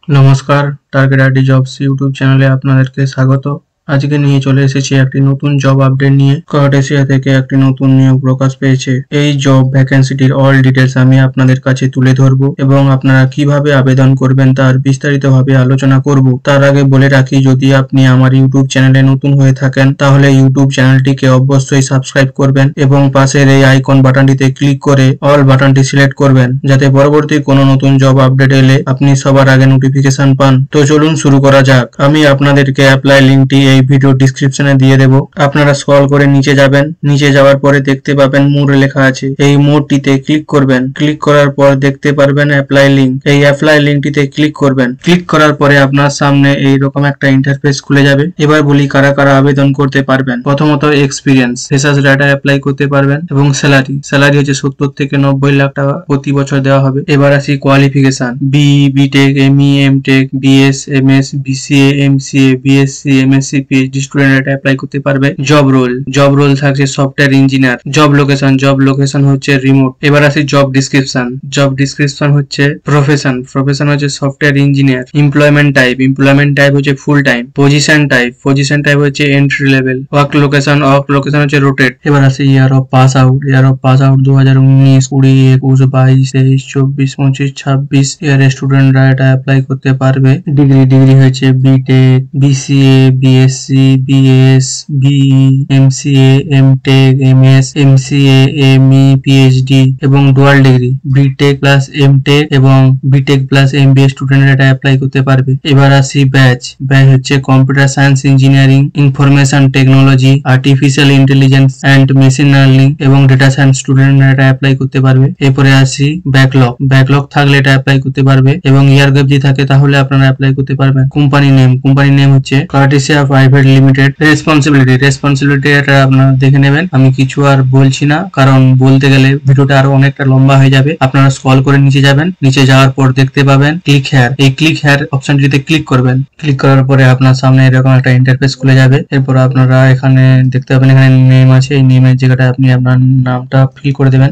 নমস্কার, target ID jobs YouTube চ্যানেলে আপনাদেরকে স্বাগত। আজকে নিয়ে চলে এসেছি একটি নতুন জব আপডেট নিয়ে। কার্টেসিয়া থেকে একটি নতুন নিয়োগ প্রকাশ পেয়েছে। এই জব ভ্যাকেন্সিটির অল ডিটেলস আমি আপনাদের কাছে তুলে ধরবো এবং আপনারা কিভাবে আবেদন করবেন তার বিস্তারিতভাবে আলোচনা করব। তার আগে বলে রাখি, যদি আপনি আমার ইউটিউব চ্যানেলে নতুন হয়ে থাকেন তাহলে ইউটিউব চ্যানেলটিকে অবশ্যই সাবস্ক্রাইব করবেন এবং পাশের এই আইকন বাটনটিতে ক্লিক করে অল বাটনটি সিলেক্ট করবেন, যাতে পরবর্তী কোনো নতুন জব আপডেট এলে আপনি সবার আগে নোটিফিকেশন পান। তো চলুন শুরু করা যাক। আমি আপনাদেরকে অ্যাপ্লাই লিঙ্কটি এই ভিডিও ডিসক্রিপশনে দিয়ে দেব। আপনারা স্ক্রল করে নিচে যাবেন। নিচে যাওয়ার পরে দেখতে পাবেন মোর লেখা আছে। এই মোরটিতে ক্লিক করবেন। ক্লিক করার পর দেখতে পারবেন অ্যাপ্লাই লিঙ্ক। এই অ্যাপ্লাই লিঙ্কটিতে ক্লিক করবেন। ক্লিক করার পরে আপনার সামনে এইরকম একটা ইন্টারফেস খুলে যাবে। এবার বলি কারা কারা আবেদন করতে পারবেন। প্রথমত এক্সপিরিয়েন্স, ফ্রেশার্স ডাটা অ্যাপ্লাই করতে পারবেন এবং স্যালারি হচ্ছে 70 থেকে 90 লাখ টাকা প্রতি বছর দেওয়া হবে। এবার আসি qualification, BTech, ME, MTech, BS, MS, BCA, MCA, BSc, MSc, PhD student এটা অ্যাপ্লাই করতে পারবে। জব রোল থাকছে সফটওয়্যার ইঞ্জিনিয়ার। জব লোকেশন হচ্ছে রিমোট। এবার আসি জব ডিসক্রিপশন হচ্ছে প্রফেশন হচ্ছে সফটওয়্যার ইঞ্জিনিয়ার। এমপ্লয়মেন্ট টাইপ হচ্ছে ফুল টাইম। পজিশন টাইপ হচ্ছে এন্ট্রি লেভেল। ওয়ার্ক লোকেশন হচ্ছে রোটেট। এবার আসি ইয়ার অফ পাস আউট 2019, 20, 21, 22, 23, 24, 25, 26 ইয়ারের স্টুডেন্টরা এটা অ্যাপ্লাই করতে পারবে। ডিগ্রি হচ্ছে BTech, BCA, BSc, BS, BE, MCA, MTech, MS, MCA, ME, PhD এবং dual degree BTech plus MTech এবং বিটেক প্লাস এমবিএ স্টুডেন্টরা এটা অ্যাপ্লাই করতে পারবে। এবার আসি ব্যাচ হচ্ছে computer science, engineering, information technology, artificial intelligence and machine learning এবং ডেটা সায়েন্স স্টুডেন্টরা এটা অ্যাপ্লাই করতে পারবে। এরপরে আসি ব্যাকলগ থাকলে এটা অ্যাপ্লাই করতে পারবে এবং ইয়ার গ্যাপ যদি থাকে তাহলে আপনারা অ্যাপ্লাই করতে পারবেন। কোম্পানি নেম হচ্ছে কার্টেসিয়া প্রাইভেট লিমিটেড। রেসপন্সিবিলিটি এটা আপনারা দেখে নেবেন। আমি কিছু আর বলছি না, কারণ বলতে গেলে ভিডিওটা আরো অনেকটা লম্বা হয়ে যাবে। আপনারা স্ক্রল করে নিচে যাবেন। নিচে যাওয়ার পর দেখতে পাবেন ক্লিক হেয়ার। এই ক্লিক হেয়ার অপশনটিতে ক্লিক করবেন। ক্লিক করার পরে আপনার সামনে এরকম একটা ইন্টারফেস খুলে যাবে। এরপর আপনারা এখানে দেখতে পাবেন এখানে নেম আছে। এই নেমের জায়গাটা আপনি আপনার নামটা ফিল করে দেবেন।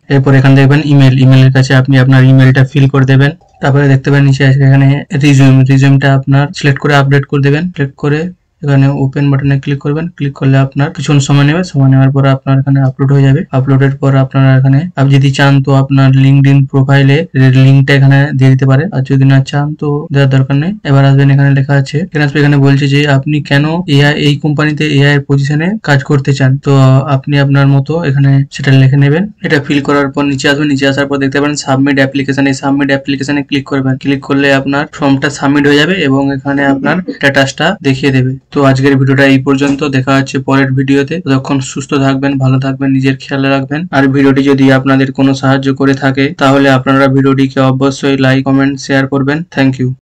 এরপর এখানে দেখবেন ইমেলের কাছে আপনি আপনার ইমেলটা ফিল করে দেবেন। তারপরে দেখতে পাবেন নিচে আছে এখানে রিজিউমটা আপনার সিলেক্ট করে আপডেট করে দেবেন। সিলেক্ট করে এখানে ওপেন বাটনে ক্লিক করবেন। ক্লিক করলে আপনার কিছুক্ষণ সময় নেবে। সময় নেওয়ার পর আপনার এখানে আপলোড হয়ে যাবে। আপলোডের পর আপনারা এখানে আপনি যদি চান তো আপনার লিঙ্কডইন প্রোফাইলে লিঙ্কটা এখানে দিয়ে দিতে পারে, আর যদি না চান তো দেওয়ার দরকার নেই। এবার আসবেন এখানে লেখা আছে এখানে বলছে যে আপনি কেন এই কোম্পানিতে এআই এর পজিশনে কাজ করতে চান। তো আপনি আপনার মতো এখানে সেটা লিখে নেবেন। এটা ফিল করার পর নিচে আসবেন। নিচে আসার পর দেখতে পাবেন সাবমিট অ্যাপ্লিকেশন। এই সাবমিট অ্যাপ্লিকেশনে ক্লিক করবেন। ক্লিক করলে আপনার ফর্মটা সাবমিট হয়ে যাবে এবং এখানে আপনার স্ট্যাটাসটা দেখিয়ে দেবে। তো আজকের ভিডিওটা এই পর্যন্ত। দেখা হচ্ছে পরের ভিডিওতে। ততক্ষণ সুস্থ থাকবেন, ভালো থাকবেন, নিজের খেয়াল রাখবেন। আর ভিডিওটি যদি আপনাদের কোনো সাহায্য করে থাকে তাহলে আপনারা ভিডিওটিকে অবশ্যই লাইক, কমেন্ট, শেয়ার করবেন। Thank you.